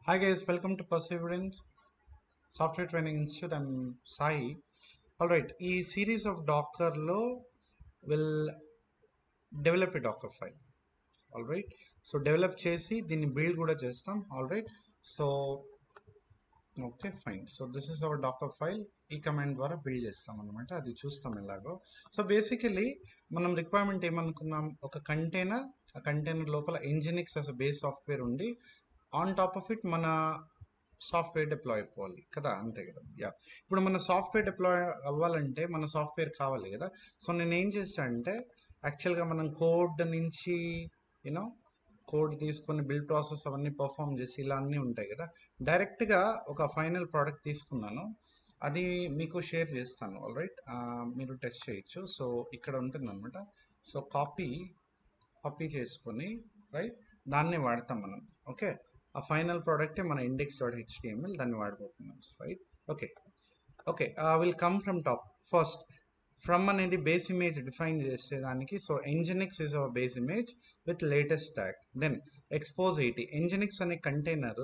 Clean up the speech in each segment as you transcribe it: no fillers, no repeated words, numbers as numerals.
Hi guys, welcome to Perseverance Software Training Institute. I'm Sai. Alright, ఈ series of Docker లో will develop a Docker file. Alright, so develop చేసి దీన్ని build కూడా చేస్తాం. Alright, so okay fine. So this is our docker file. ఈ command ద్వారా build చేస్తాం అనమాట. అది చూస్తాం ఎలాగో. సో బేసికలీ మనం రిక్వైర్మెంట్ ఏమనుకున్నాం, ఒక కంటైనర్, ఆ కంటైనర్ లోపల Nginx అస్ బేస్ సాఫ్ట్వేర్ ఉండి ఆన్ టాప్ ఆఫ్ ఇట్ మన సాఫ్ట్వేర్ డిప్లాయ్ అయిపోవాలి కదా, అంతే కదా. యా, ఇప్పుడు మన సాఫ్ట్వేర్ డిప్లాయ్ అవ్వాలంటే మన సాఫ్ట్వేర్ కావాలి కదా. సో నేను ఏం చేస్తాను అంటే, యాక్చువల్గా మనం కోడ్ నుంచి యూనో కోడ్ తీసుకొని బిల్డ్ ప్రాసెస్ అవన్నీ పర్ఫామ్ చేసి ఇలా అన్నీ ఉంటాయి కదా, డైరెక్ట్గా ఒక ఫైనల్ ప్రోడక్ట్ తీసుకున్నాను. అది మీకు షేర్ చేస్తాను. ఆల్రైట్, మీరు టెస్ట్ చేయొచ్చు. సో ఇక్కడ ఉంటుంది అనమాట. సో కాపీ చేసుకొని రైట్ దాన్ని వాడతాం మనం. ఓకే, ఆ ఫైనల్ ప్రోడక్టే మన index.html, దాన్ని వాడబోతున్నాం. Right, okay okay. Will come from top. First from అనేది బేస్ ఇమేజ్ డిఫైన్ చేసేదానికి. So Nginx is our base image with latest tag. Then expose 80. Nginx అనే కంటైనర్,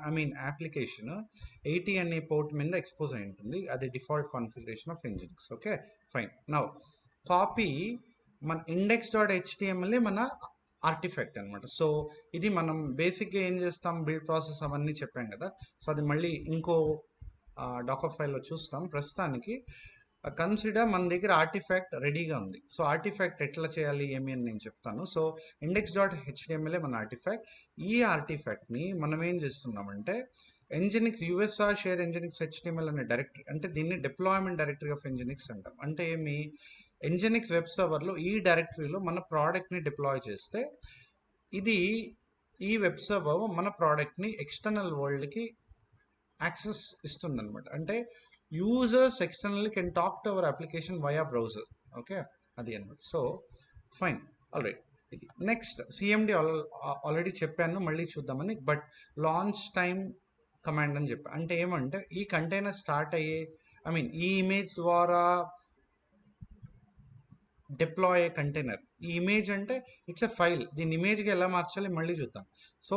ఐ మీన్ అప్లికేషన్ 80 అనే port మీద expose అయి ఉంటుంది. అది default configuration of Nginx. Okay fine. Now copy మన index.html మన ఆర్టిఫాక్ట్ అనమాట. సో ఇది మనం బేసిక్గా ఏం చేస్తాం, బిల్డ్ ప్రాసెస్ అవన్నీ చెప్పాం కదా. సో అది మళ్ళీ ఇంకో డాకర్ ఫైల్లో చూస్తాం. ప్రస్తుతానికి కన్సిడర్ మన దగ్గర ఆర్టిఫాక్ట్ రెడీగా ఉంది. సో ఆర్టిఫాక్ట్ ఎట్లా చేయాలి ఏమి అని నేను చెప్తాను. సో index.html మన ఆర్టిఫాక్ట్. ఈ ఆర్టిఫాక్ట్ని మనం ఏం చేస్తున్నామంటే Nginx USR share Nginx HTML అనే డైరెక్టరీ, అంటే దీన్ని డిప్లాయ్మెంట్ డైరెక్టరీ ఆఫ్ Nginx అంటాం. అంటే ఏమి, Nginx వెబ్ సర్వర్లో ఈ డైరెక్టరీలో మన ప్రోడక్ట్ని డిప్లాయ్ చేస్తే ఇది ఈ వెబ్ సర్వర్ మన ప్రోడక్ట్ని ఎక్స్టర్నల్ వరల్డ్కి యాక్సెస్ ఇస్తుందన్నమాట. అంటే users external can talk to our application via browser. Okay, అది అనమాట. So fine, alright. ఇది నెక్స్ట్ సిఎండి ఆల్రెడీ చెప్పాను, మళ్ళీ చూద్దామని. బట్ లాంచ్ టైం కమాండ్ అని చెప్పా. అంటే ఏమంటే ఈ కంటైనర్ స్టార్ట్ అయ్యే, ఐ మీన్ ఈ ఇమేజ్ ద్వారా డిప్లాయ్ కంటైనర్. ఈ ఇమేజ్ అంటే ఇట్స్ ఎ ఫైల్, దీన్ని ఇమేజ్గా ఎలా మార్చాలి మళ్ళీ చూద్దాం. సో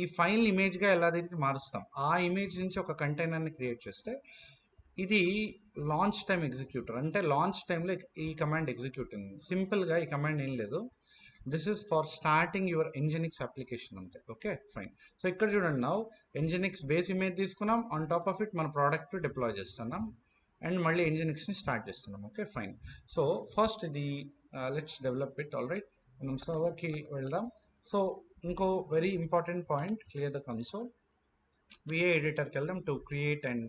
ఈ ఫైల్ ఇమేజ్గా ఎలా దీనికి మారుస్తాం, ఆ ఇమేజ్ నుంచి ఒక కంటైనర్ని క్రియేట్ చేస్తే ఇది లాంచ్ టైం ఎగ్జిక్యూటర్. అంటే లాంచ్ టైంలో ఈ కమాండ్ ఎగ్జిక్యూట్ ఉంది. సింపుల్గా ఈ కమాండ్ ఏం లేదు, this is for starting your Nginx application అంతే. Okay fine. సో ఇక్కడ చూడండి, నౌ Nginx బేస్ ఇమేజ్ తీసుకున్నాం, ఆన్ టాప్ ఆఫ్ ఇట్ మన ప్రోడక్ట్ డిప్లాయ్ చేస్తున్నాం, అండ్ మళ్ళీ Nginxని స్టార్ట్ చేస్తున్నాం. Okay fine. సో ఫస్ట్ ఇది let's develop it. All right, మనం సర్వర్కి వెళ్దాం. సో ఇంకో very important point, clear the console. Vi ఎడిటర్కి వెళ్దాం to create and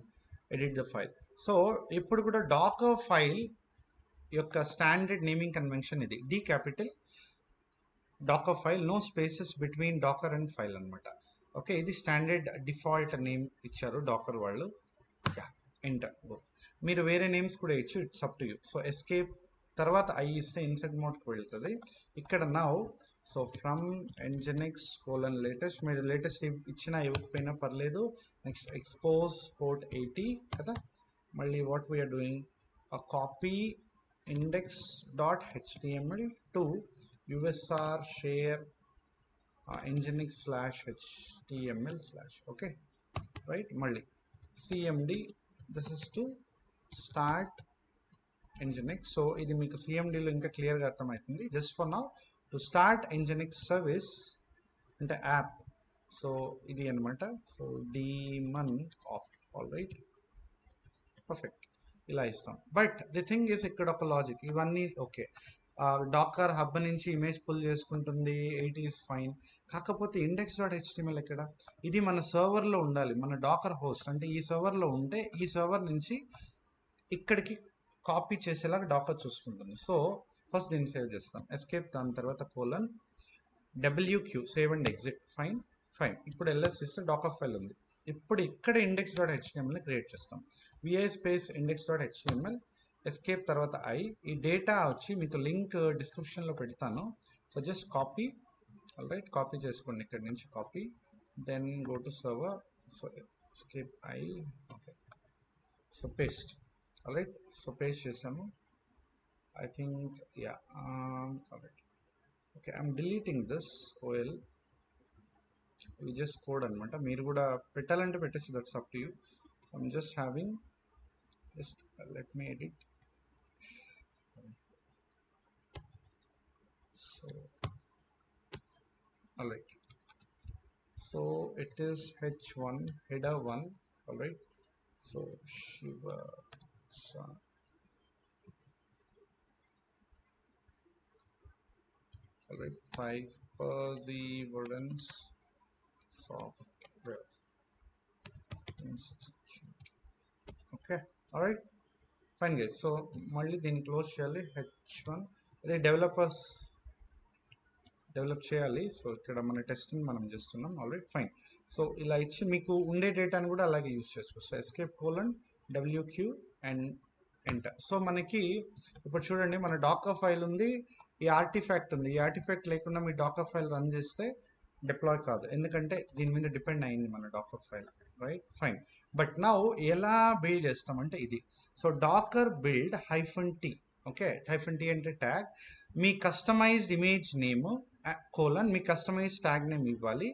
edit the file. So ఇప్పుడు కూడా డాకర్ ఫైల్ యొక్క స్టాండర్డ్ నేమింగ్ కన్వెన్షన్ ఇది. D capital docker file, no spaces between docker and file అనమాట. ఓకే, ఇది standard default name ఇచ్చారు docker వాళ్ళు. ఎంటర్. మీరు వేరే నేమ్స్ కూడా ఇచ్చు, it's up to you. So escape తర్వాత ఐ ఇస్తే ఇన్సెట్ మోడ్కి వెళ్తుంది. ఇక్కడ now so from Nginx latest, మీరు లేటెస్ట్ ఇచ్చినా ఇవ్వకపోయినా పర్లేదు. నెక్స్ట్ ఎక్స్పోజ్ పోర్ట్ 80 కదా. మళ్ళీ what we're doing, copy index.html to USR share Nginx/html/. Okay right, మళ్ళీ CMD, this is to start Nginx. So ఇది మీకు సిఎండిలో ఇంకా క్లియర్గా అర్థమవుతుంది. Just for now to start Nginx service అంటే యాప్. సో ఇది అనమాట. So demon of. All right, perfect, ఇలా ఇస్తాం. బట్ ది థింగ్ ఈస్, ఇక్కడ ఒక లాజిక్. ఇవన్నీ ఓకే, డాకర్ హబ్ నుంచి ఇమేజ్ పుల్ చేసుకుంటుంది, 80 ఈస్ ఫైన్. కాకపోతే index.html ఎక్కడ, ఇది మన సర్వర్లో ఉండాలి. మన డాకర్ హోస్ట్ అంటే ఈ సర్వర్లో ఉంటే ఈ సర్వర్ నుంచి ఇక్కడికి కాపీ చేసేలాగా డాకర్ చూసుకుంటుంది. సో ఫస్ట్ దీన్ని సేవ్ చేస్తాం, ఎస్కేప్, దాని తర్వాత WQ save and exit. Fine fine. ఇప్పుడు ఎల్ఎస్ ఇస్తే డాకర్ ఫైల్ ఉంది. ఇప్పుడు ఇక్కడ index.html క్రియేట్ చేస్తాం. విఐ స్పేస్ index.html, ఎస్కేప్ తర్వాత ఈ డేటా వచ్చి మీకు లింక్ డిస్క్రిప్షన్లో పెడతాను. So just copy. All right, copy చేసుకోండి ఇక్కడ నుంచి, copy, then go to server. So escape okay, so paste. All right, so paste చేసాము. I think, yeah, all right. Okay, I'm deleting this OL. ఇవి just code అనమాట. మీరు కూడా పెట్టాలంటే పెట్టచ్చు, that's up to you. I'm just having, just let me edit. So alright, so it is h1 header 1. Alright, so Shiva alright, Perseverance Software Institute. Okay, alright, fine guys. So మళ్ళీ దీన్ని close చేయాలి. h1 ఇది develop చేయాలి. So ఇక్కడ మన testing మనం చేస్తున్నాం. Already fine. So ఇలా ఇచ్చి మీకు ఉండే డేటాను కూడా అలాగే యూజ్ చేసుకోవచ్చు. So escape colon WQ and enter. So మనకి ఇప్పుడు చూడండి, మన డాకర్ ఫైల్ ఉంది, ఈ ఆర్టిఫాక్ట్ ఉంది. ఈ ఆర్టిఫాక్ట్ లేకుండా మీ డాకర్ ఫైల్ రన్ చేస్తే డిప్లాయ్ కాదు, ఎందుకంటే దీని మీద డిపెండ్ అయింది మన docker file. Right, fine. But now ఎలా బిల్డ్ చేస్తామంటే ఇది. So docker build -t. Okay, -t అంటే ట్యాగ్. మీ కస్టమైజ్డ్ ఇమేజ్ నేమ్ కోలన్ మీ కస్టమైజ్ ట్యాగ్ నేమ్ ఇవ్వాలి.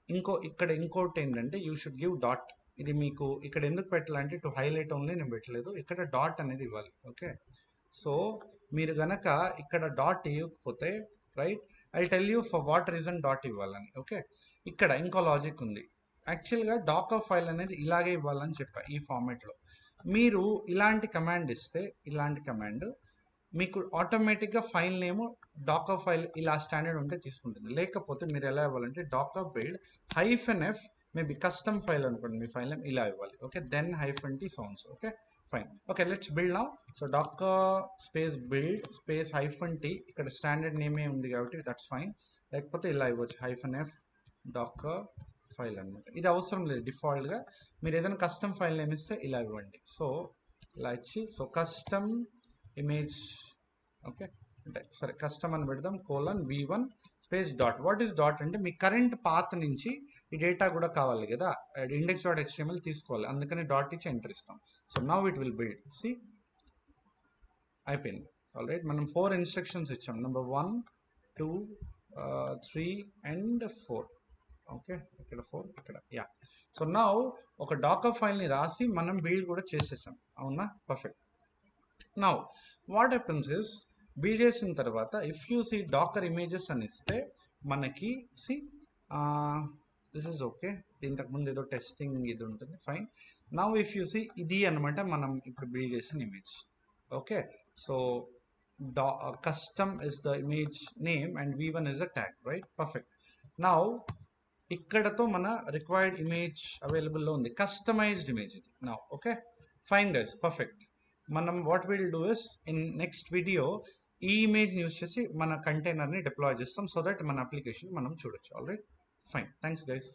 ఇంకోటి ఏంటంటే యూ షుడ్ గివ్ డాట్. ఇది మీకు ఇక్కడ ఎందుకు పెట్టాలంటే టు హైలైట్ ఓన్లీ నేను పెట్టలేదు, ఇక్కడ డాట్ అనేది ఇవ్వాలి. ఓకే, సో మీరు గనక ఇక్కడ డాట్ ఇవ్వకపోతే, right, I tell you for what reason dot ఇవ్వాలని. ఓకే, ఇక్కడ ఇంకో లాజిక్ ఉంది. యాక్చువల్గా డాకర్ ఫైల్ అనేది ఇలాగే ఇవ్వాలని చెప్పా ఈ ఫార్మాట్లో. మీరు ఇలాంటి కమాండ్ ఇస్తే, ఇలాంటి కమాండ్ మీకు ఆటోమేటిక్గా ఫైల్ నేమ్ డాకర్ ఫైల్ ఇలా స్టాండర్డ్ ఉంటే తీసుకుంటుంది. లేకపోతే మీరు ఎలా ఇవ్వాలంటే డాకర్ బిల్డ్ -f, మేబీ కస్టమ్ ఫైల్ అనుకోండి మీ ఫైల్ నేమ్, ఇలా ఇవ్వాలి. Okay, then -t sounds. Okay, fine. Okay, let's build now. So docker space build space -t, ఇక్కడ స్టాండర్డ్ నేమే ఉంది కాబట్టి దట్స్ ఫైన్. లేకపోతే ఇలా ఇవ్వచ్చు -f డాకర్ ఫైల్ అనమాట. ఇది అవసరం లేదు, డిఫాల్ట్గా మీరు ఏదైనా కస్టమ్ ఫైల్ నేమ్ ఇస్తే ఇలా ఇవ్వండి. సో ఇలా ఇచ్చి, సో కస్టమ్ ఇమేజ్, ఓకే, అంటే సరే కస్టమ్ అని పెడదాం, colon v1 space dot. What is dot అంటే మీ కరెంట్ పాత్ నుంచి ఈ డేటా కూడా కావాలి కదా, index.html తీసుకోవాలి, అందుకని డాట్ ఇచ్చి ఎంటర్ ఇస్తాం. So now it will build. See అయిపోయింది. ఆల్రైట్, మనం 4 ఇన్స్ట్రక్షన్స్ ఇచ్చాం, నెంబర్ 1, 2, 3 అండ్ 4. ఓకే, ఇక్కడ 4, ఇక్కడ యా. సో నౌ ఒక డాకర్ ఫైల్ని రాసి మనం బిల్డ్ కూడా చేసేసాం, అవునా? Perfect. Now what happens is, build చేసిన తర్వాత if you see docker images అని ఇస్తే మనకి సి దిస్ ఇస్ ఓకే. ఇంతకుముందు ఏదో టెస్టింగ్ ఇది ఉంటుంది, fine. Now if you see ఇది అనమాట మనం ఇప్పుడు బిల్డ్ చేసిన image. Okay, so custom is the image name and v1 is the tag, right? Perfect. Now ఇక్కడతో మన రిక్వైర్డ్ ఇమేజ్ అవైలబుల్లో ఉంది, కస్టమైజ్డ్ ఇమేజ్ ఇది. Now okay, fine guys, perfect. మనం what will do is in next video ఈ ఇమేజ్ని use చేసి మన కంటైనర్ని డిప్లాయ్ చేస్తాం, సో దట్ మన అప్లికేషన్ మనం చూడొచ్చు. Alright, fine. Thanks guys.